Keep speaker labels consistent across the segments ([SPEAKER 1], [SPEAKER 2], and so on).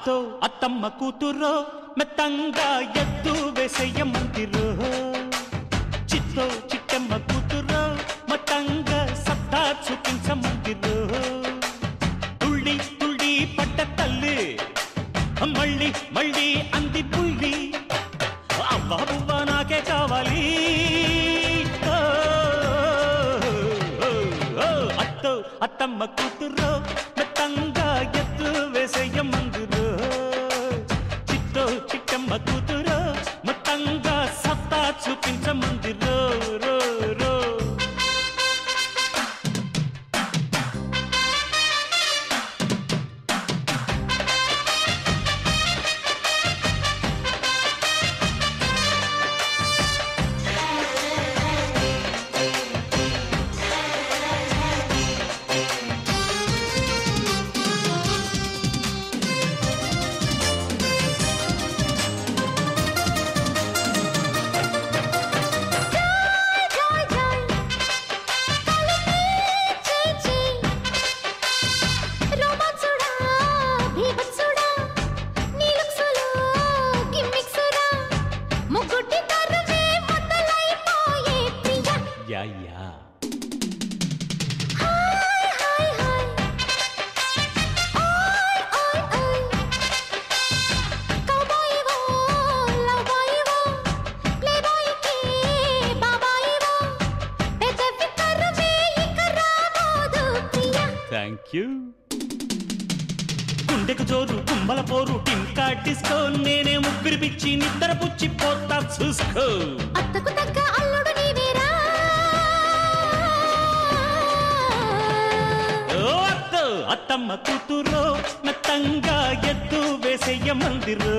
[SPEAKER 1] అత్తో అత్తమ్మ కూతురో మెత్తంగా ఎత్తు వేసేయమందిరో చిత్తో చిట్టమ్మ కూతురో మతంగా సత్తా చూపించమందిరో తుళ్ళి తుళ్ళి పడ్డ తల్లి మళ్ళీ మళ్ళీ అంది పుల్లి అవ్వా బువ్వ నాకే కావాలి అత్తో అత్తమ్మ కూతురో మెత్తంగా ఎత్తు వేసేయమందిరో చిత్తో చిట్టమ్మ కూతురో మతంగా సత్తా చూపించమందిరో రో రో గుండెకు జోరు గుమ్మల పోరు టింకా డిస్కో నేనే ముగ్గురి పిచ్చి నిద్ర పుచ్చి పోతా చూసుకో
[SPEAKER 2] అత్తకు తగ్గ అల్లుడు నీవేరా
[SPEAKER 1] ఓ అత్తో అత్తమ్మ కూతురో మెత్తంగా ఎత్తు వేసేయమందిరో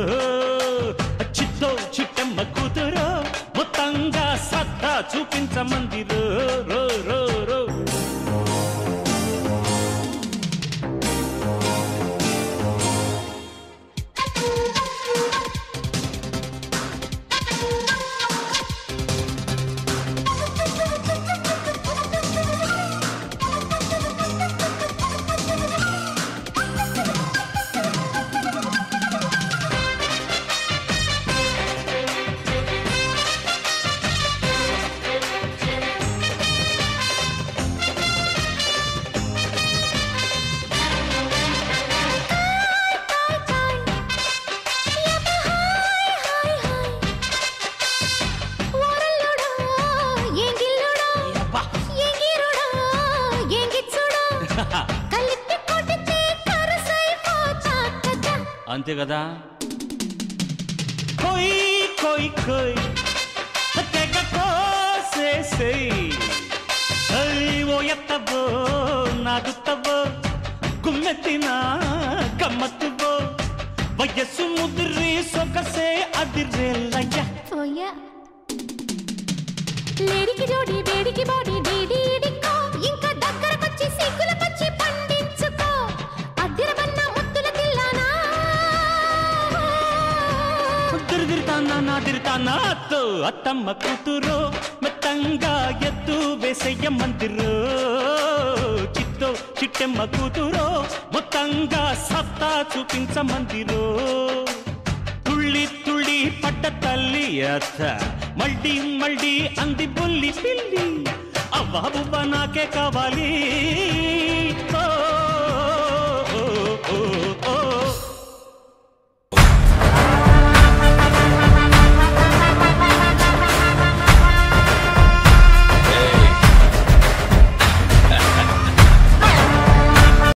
[SPEAKER 1] చిత్తో చిట్టమ్మ కూతురో మొత్తంగా సత్తా చూపించమందిరో రో రో రో అంతే కదా కోయి కోయి కోయి తెగ కోసేసేయ్ ఓ ఎత్తబో నాగుత్తబో గుమ్మెత్తిన గమ్మత్తుబో వయస్సు ముదిరి సొగసే అదిరేలయ్య
[SPEAKER 2] లేడికి జోడి వేడికి బాడీ డీడీ డిక్కో ఇంకా దగ్గరకొచ్చి సిగ్గుల పచ్చి పండించుకో అద్దిరబన్న ముద్దుల తిల్లానా
[SPEAKER 1] తిరుతానా అత్తో అత్తమ్మ కూతురో మెత్తంగా ఎత్తు వేసేయమందిరో చిత్తో చిట్టమ్మ కూతురో మొత్తంగా సత్తా చూపించమందిరో తుళ్ళి తుళ్ళి పడ్డ తల్లి అత్త మళ్ళీ మళ్ళీ అంది బుల్లి పిల్లి అవ్వా బువ్వ నాకే కావాలి ఓ